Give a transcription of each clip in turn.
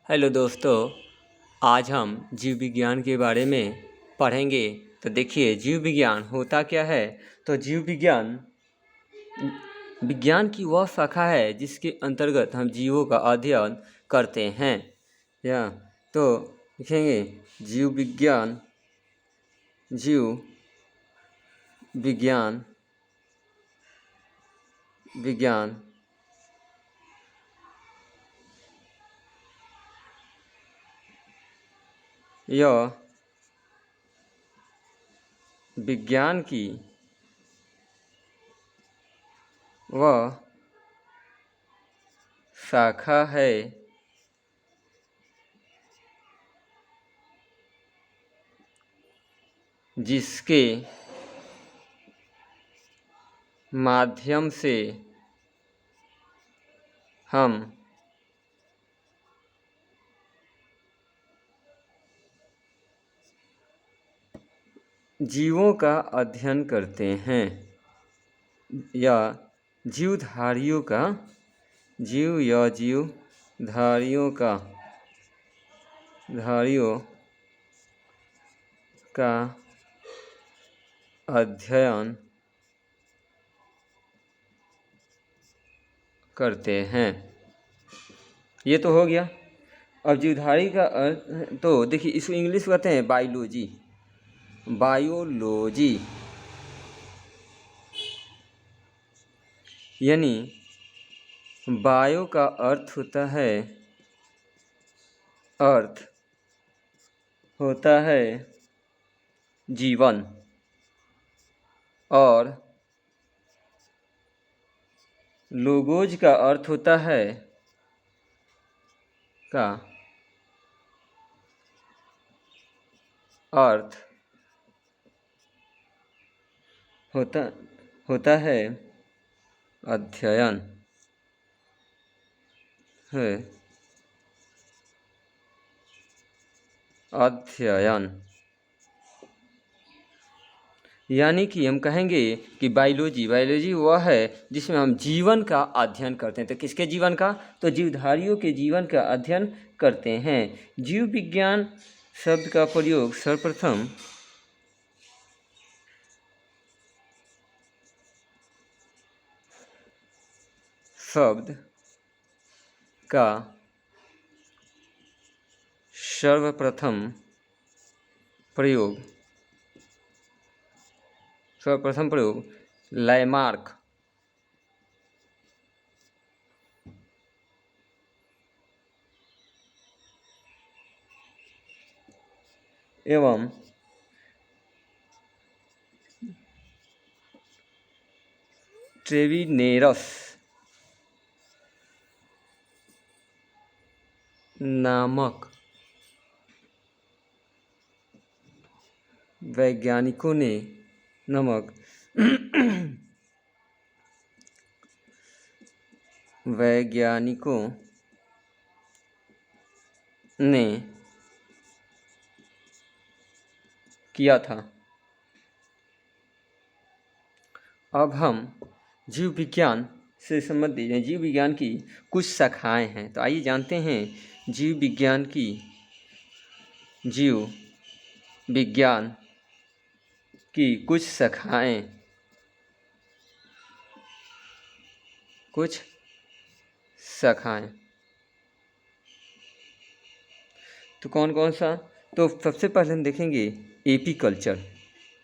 Hello दोस्तों, आज हम जीव विज्ञान के बारे में पढ़ेंगे। तो देखिए, जीव विज्ञान होता क्या है। तो जीव विज्ञान विज्ञान की वह शाखा है जिसके अंतर्गत हम जीवों का अध्ययन करते हैं। या तो लिखेंगे जीव विज्ञान, जीव विज्ञान, विज्ञान यह विज्ञान की वह शाखा है जिसके माध्यम से हम जीवों का अध्ययन करते हैं या जीवधारियों का जीवधारियों का अध्ययन करते हैं। ये तो हो गया। अब जीवधारी का अर्थ तो देखिए, इसको इंग्लिश में कहते हैं बायोलॉजी। यानी बायो का अर्थ होता है जीवन, और लोगोज का अर्थ होता है होता है अध्ययन है यानी कि हम कहेंगे कि बायोलॉजी वह है जिसमें हम जीवन का अध्ययन करते हैं। तो किसके जीवन का? तो जीवधारियों के जीवन का अध्ययन करते हैं। जीव विज्ञान शब्द का प्रयोग सर्वप्रथम सर्वप्रथम प्रयोग लैमार्क एवं ट्रेविनेरस नामक वैज्ञानिकों ने किया था। अब हम जीव विज्ञान से संबंधित जीव विज्ञान की कुछ शाखाएं हैं। तो आइए जानते हैं जीव विज्ञान की कुछ शाखाएं। तो कौन कौन सा? तो सबसे पहले हम देखेंगे एपीकल्चर।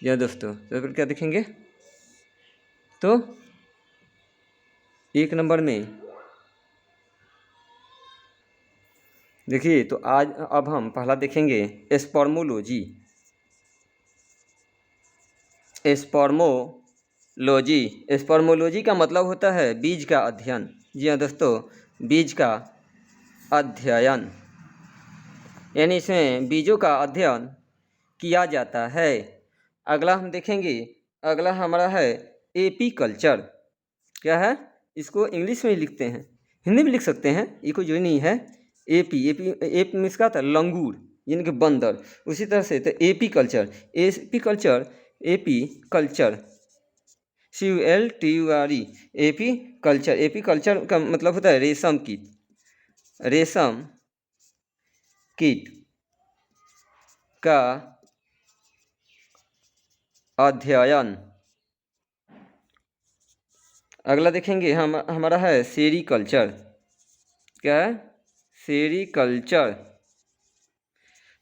या दोस्तों, तो क्या देखेंगे? तो एक नंबर में देखिए, तो अब हम पहला देखेंगे स्पर्मोलॉजी। स्पर्मोलॉजी का मतलब होता है बीज का अध्ययन। जी हाँ दोस्तों, बीज का अध्ययन, यानी इसमें बीजों का अध्ययन किया जाता है। अगला हम देखेंगे, अगला हमारा है एपीकल्चर। क्या है? इसको इंग्लिश में ही लिखते हैं, हिंदी में लिख सकते हैं, ये कोई जो नहीं है। एप में इसका था लंगूर, यानी कि बंदर। उसी तरह से तो एपीकल्चर CULTURE एपीकल्चर का मतलब होता है रेशम कीट का अध्ययन। अगला देखेंगे हम, हमारा है सेरीकल्चर। क्या है? सेरीकल्चर।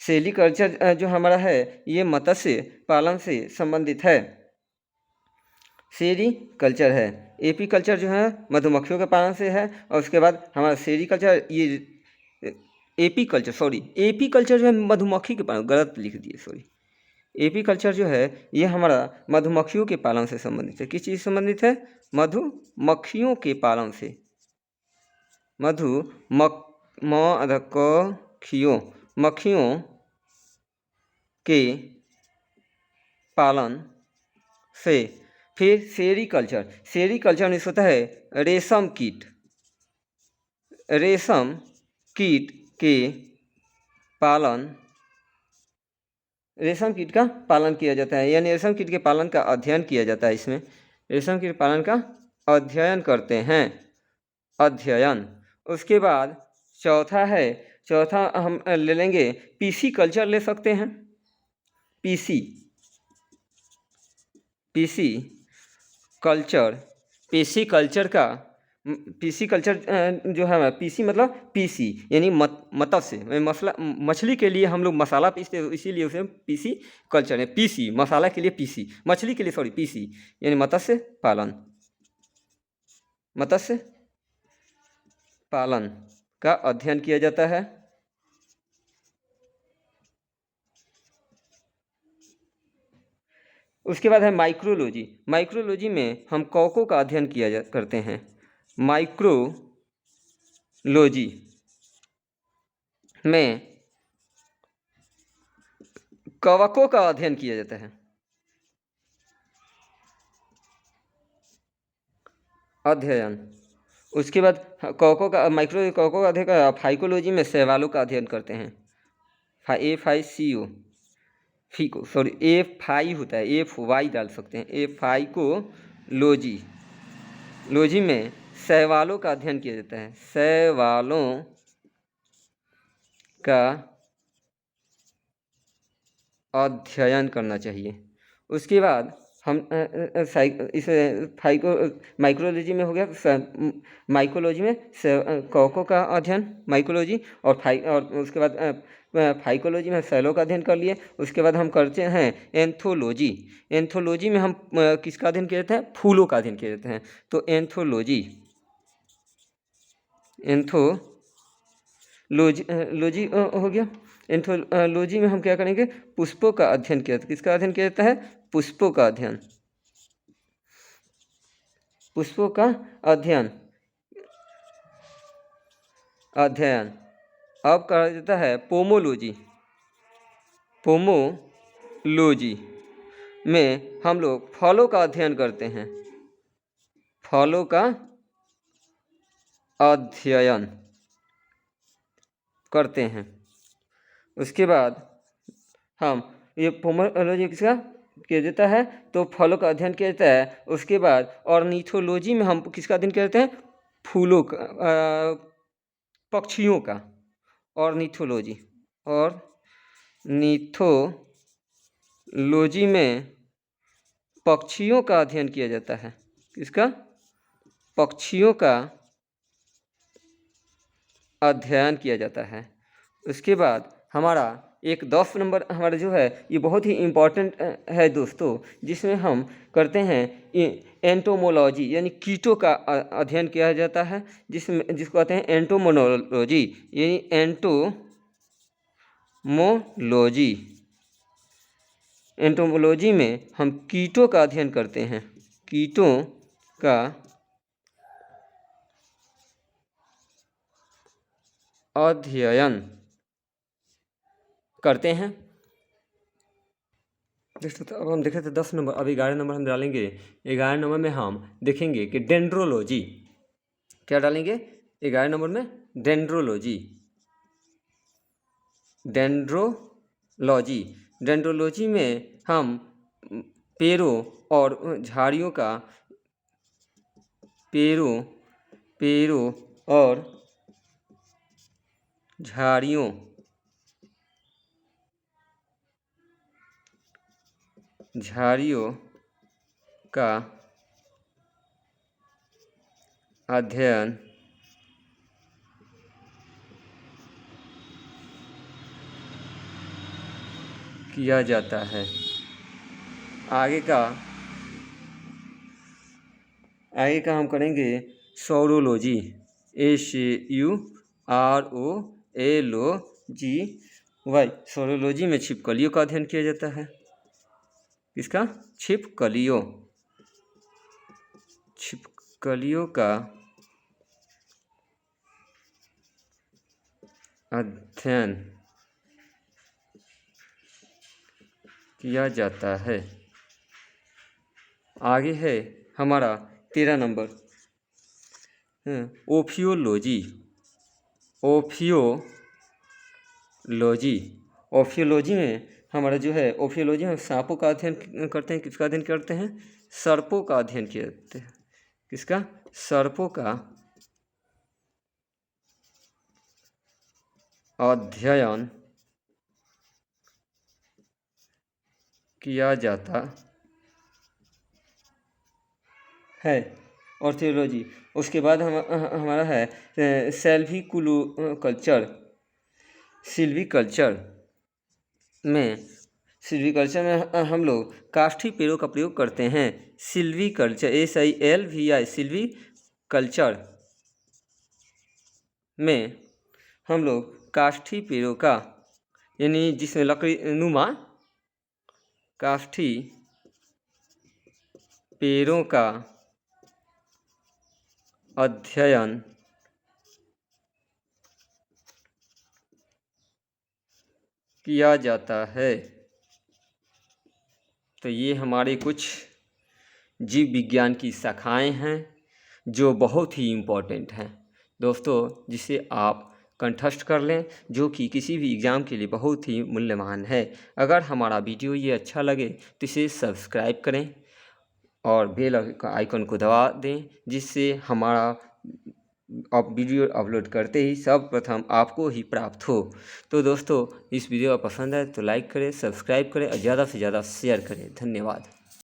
सेरीकल्चर जो हमारा है ये मत्स्य पालन से संबंधित है। सेरीकल्चर है। एपीकल्चर जो है मधुमक्खियों के पालन से है, और उसके बाद हमारा सेरीकल्चर, ये एपीकल्चर जो है मधुमक्खी के पालन, गलत लिख दिए, सॉरी। एपीकल्चर जो है ये हमारा मधुमक्खियों के पालन से संबंधित है। किस चीज़ से संबंधित है? मधुमक्खियों के पालन से। मक्खियों के पालन से। फिर सेरीकल्चर में होता है रेशम कीट के पालन। रेशम कीट का पालन किया जाता है, यानी रेशम कीट के पालन का अध्ययन किया जाता है। इसमें रेशम कीट पालन का अध्ययन करते हैं, अध्ययन। उसके बाद चौथा हम ले लेंगे पीसी कल्चर, ले सकते हैं। पीसी कल्चर जो है, पीसी मतलब पीसी यानी मत्स्य, मछली के लिए हम लोग मसाला पीसते हैं, इसीलिए उसे पीसी कल्चर है। पीसी मसाला के लिए पीसी, मछली के लिए सॉरी पीसी, यानी मत्स्य पालन का अध्ययन किया जाता है। उसके बाद है माइक्रोलॉजी में हम कवकों का अध्ययन करते हैं। माइक्रोलॉजी में कवकों का अध्ययन किया जाता है। अध्ययन। उसके बाद कवकों का अध्ययन। फाइकोलॉजी में शैवालों का अध्ययन करते हैं। फीको सॉरी FI होता है, FY डाल सकते हैं। फाइकोलॉजी में शैवालों का अध्ययन किया जाता है। शैवालों का अध्ययन करना चाहिए। उसके बाद हम माइक्रोलॉजी में हो गया, माइकोलॉजी में कवकों का अध्ययन माइकोलॉजी, और उसके बाद फाइकोलॉजी में शैलों का अध्ययन कर लिए। उसके बाद हम करते हैं एंथोलॉजी में हम किसका अध्ययन किए जाते हैं? फूलों का अध्ययन किए जाते हैं। तो एंथोलॉजी हो गया। एंथोलॉजी में हम क्या करेंगे? पुष्पों का अध्ययन किया जाता है। किसका अध्ययन किया जाता है? पुष्पों का अध्ययन। अब कहा जाता है पोमोलॉजी में हम लोग फलों का अध्ययन करते हैं। फलों का अध्ययन करते हैं। उसके बाद हम ये पोमोलॉजी किसका किया जाता है? तो फलों का अध्ययन किया जाता है। उसके बाद ऑर्निथोलॉजी में हम किसका अध्ययन करते हैं? फूलों का, पक्षियों का। ऑर्निथोलॉजी में पक्षियों का अध्ययन किया जाता है। किसका? पक्षियों का अध्ययन किया जाता है। उसके बाद हमारा एक 10 नंबर हमारा जो है ये बहुत ही इम्पोर्टेंट है दोस्तों, जिसमें हम करते हैं एंटोमोलॉजी, यानी कीटों का अध्ययन किया जाता है, जिसको कहते हैं एंटोमोलॉजी, यानी एंटोमोलॉजी में हम कीटों का अध्ययन करते हैं। कीटों का अध्ययन करते हैं। तो अब हम देखे थे 10 नंबर, अब 11 नंबर हम डालेंगे। 11 नंबर में हम देखेंगे कि डेंड्रोलॉजी। क्या डालेंगे 11 नंबर में? डेंड्रोलॉजी में हम पेड़ों और झाड़ियों और झाड़ियों झाड़ियों का अध्ययन किया जाता है। आगे का हम करेंगे सौरोलॉजी, SAUROLOGY। सौरोलॉजी में छिपकलियों का अध्ययन किया जाता है। किसका? छिपकलियों का अध्ययन किया जाता है। आगे है हमारा 13 नंबर ओफियोलॉजी। ओफियोलॉजी में हमारा जो है, ओफियोलॉजी में सांपों का अध्ययन करते हैं। किसका अध्ययन करते हैं? सर्पों का अध्ययन किया जाता है। किसका? सर्पों का अध्ययन किया जाता है। ऑर्थियोलॉजी। उसके बाद हमारा है सिल्वीकल्चर में हम लोग काष्ठी पेड़ों का प्रयोग करते हैं। सिल्वीकल्चर, SILVI, सिल्वीकल्चर में हम लोग काष्ठी पेड़ों का, यानी जिसमें लकड़ी नुमा काष्ठी पेड़ों का अध्ययन किया जाता है। तो ये हमारे कुछ जीव विज्ञान की शाखाएं हैं जो बहुत ही इम्पोर्टेंट हैं दोस्तों, जिसे आप कंठस्थ कर लें, जो कि किसी भी एग्ज़ाम के लिए बहुत ही मूल्यवान है। अगर हमारा वीडियो ये अच्छा लगे तो इसे सब्सक्राइब करें और बेल आइकन को दबा दें, जिससे हमारा वीडियो अपलोड करते ही सर्वप्रथम आपको ही प्राप्त हो। तो दोस्तों, इस वीडियो पसंद है तो लाइक करें, सब्सक्राइब करें और ज़्यादा से ज़्यादा शेयर करें। धन्यवाद।